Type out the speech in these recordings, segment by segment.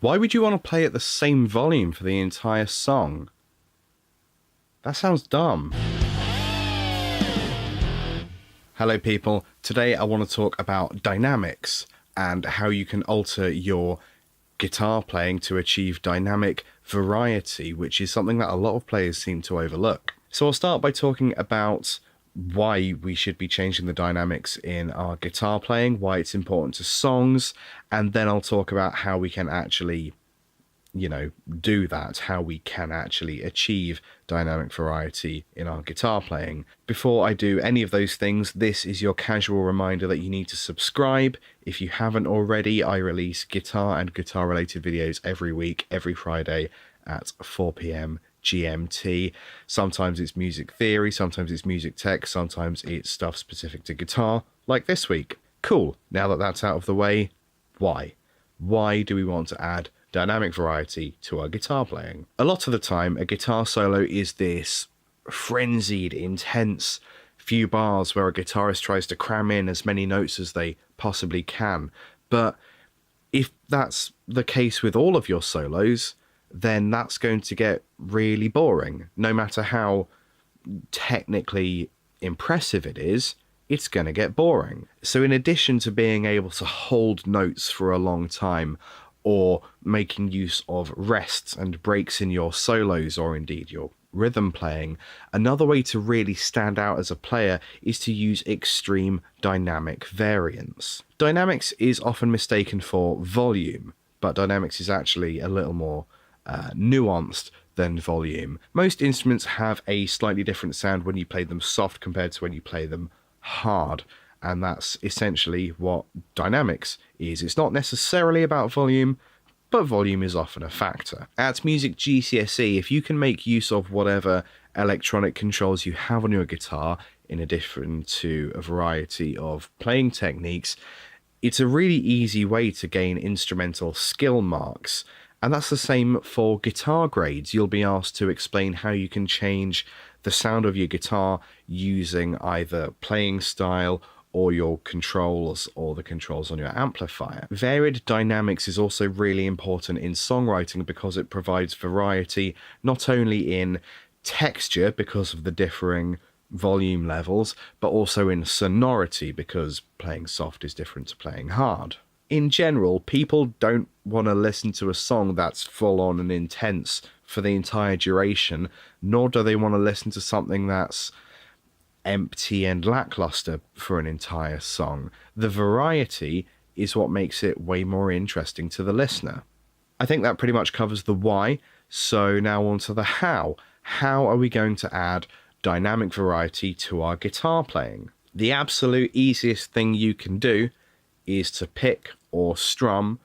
Why would you want to play at the same volume for the entire song? That sounds dumb. Hello people, today I want to talk about dynamics and how you can alter your guitar playing to achieve dynamic variety, which is something that a lot of players seem to overlook. So I'll start by talking about why we should be changing the dynamics in our guitar playing, why it's important to songs, and then I'll talk about how we can actually, do that, how we can actually achieve dynamic variety in our guitar playing. Before I do any of those things, this is your casual reminder that you need to subscribe. If you haven't already, I release guitar and guitar related videos every week, every Friday at 4 p.m. GMT. Sometimes it's music theory, sometimes it's music tech, sometimes it's stuff specific to guitar, like this week. Cool, now that that's out of the way, why? Why do we want to add dynamic variety to our guitar playing? A lot of the time, a guitar solo is this frenzied, intense few bars where a guitarist tries to cram in as many notes as they possibly can. But if that's the case with all of your solos, then that's going to get really boring. No matter how technically impressive it is, it's going to get boring. So in addition to being able to hold notes for a long time, or making use of rests and breaks in your solos, or indeed your rhythm playing, another way to really stand out as a player is to use extreme dynamic variance. Dynamics is often mistaken for volume, but dynamics is actually a little more nuanced than volume. Most instruments have a slightly different sound when you play them soft compared to when you play them hard, and that's essentially what dynamics is. It's not necessarily about volume, but volume is often a factor. At Music GCSE, if you can make use of whatever electronic controls you have on your guitar, in addition to a variety of playing techniques, it's a really easy way to gain instrumental skill marks. And that's the same for guitar grades. You'll be asked to explain how you can change the sound of your guitar using either playing style or your controls or the controls on your amplifier. Varied dynamics is also really important in songwriting because it provides variety not only in texture because of the differing volume levels, but also in sonority because playing soft is different to playing hard. In general, people don't want to listen to a song that's full on and intense for the entire duration, nor do they want to listen to something that's empty and lackluster for an entire song. The variety is what makes it way more interesting to the listener. I think that pretty much covers the why, so now on to the how. How are we going to add dynamic variety to our guitar playing? The absolute easiest thing you can do is to pick or strum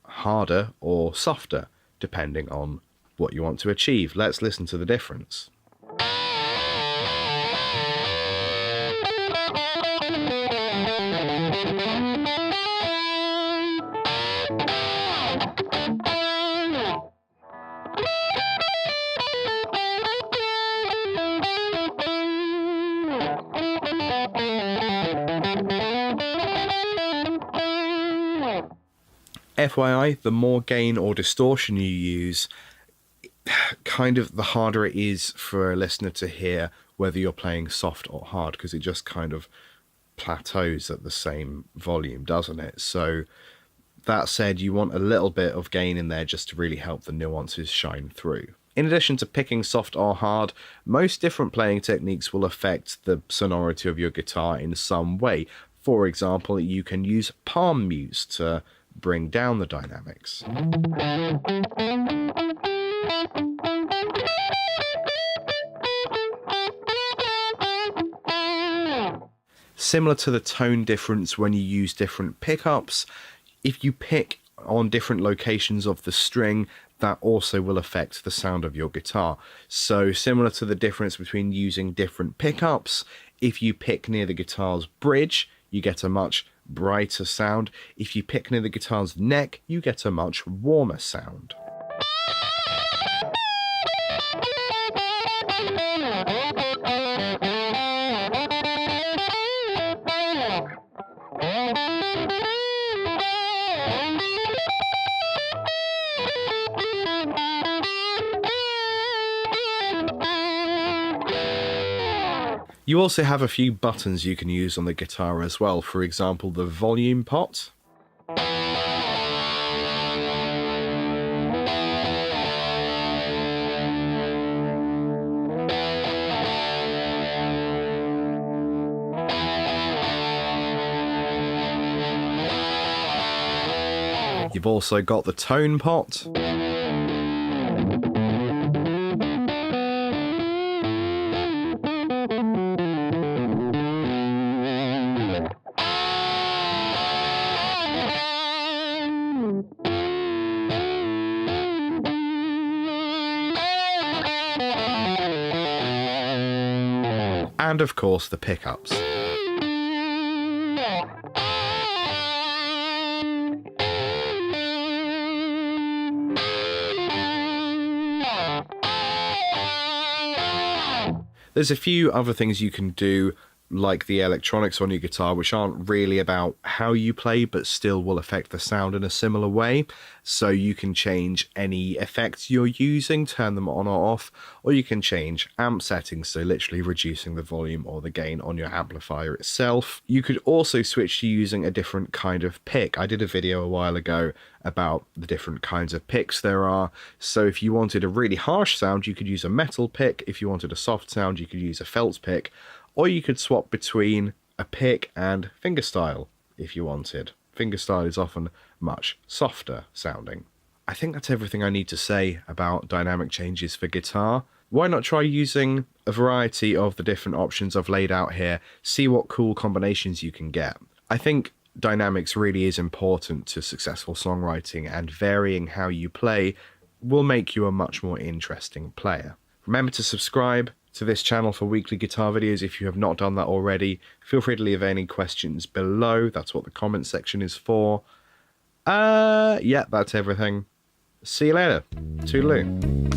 harder or softer, depending on what you want to achieve. Let's listen to the difference. FYI, the more gain or distortion you use, kind of the harder it is for a listener to hear whether you're playing soft or hard, because it just kind of plateaus at the same volume, doesn't it? So that said, you want a little bit of gain in there just to really help the nuances shine through. In addition to picking soft or hard, most different playing techniques will affect the sonority of your guitar in some way. For example, you can use palm mutes to bring down the dynamics. Similar to the tone difference when you use different pickups, if you pick on different locations of the string, that also will affect the sound of your guitar. So similar to the difference between using different pickups, if you pick near the guitar's bridge, you get a much brighter sound. If you pick near the guitar's neck, you get a much warmer sound. You also have a few buttons you can use on the guitar as well. For example, the volume pot. You've also got the tone pot. And of course the pickups. There's a few other things you can do, like the electronics on your guitar, which aren't really about how you play, but still will affect the sound in a similar way. So you can change any effects you're using, turn them on or off, or you can change amp settings, so literally reducing the volume or the gain on your amplifier itself. You could also switch to using a different kind of pick. I did a video a while ago about the different kinds of picks there are. So if you wanted a really harsh sound, you could use a metal pick. If you wanted a soft sound, you could use a felt pick. Or you could swap between a pick and fingerstyle if you wanted. Fingerstyle is often much softer sounding. I think that's everything I need to say about dynamic changes for guitar. Why not try using a variety of the different options I've laid out here, see what cool combinations you can get. I think dynamics really is important to successful songwriting, and varying how you play will make you a much more interesting player. Remember to subscribe to this channel for weekly guitar videos if you have not done that already. Feel free to leave any questions below. That's what the comment section is for. Yeah, that's everything. See you later. Toodaloo.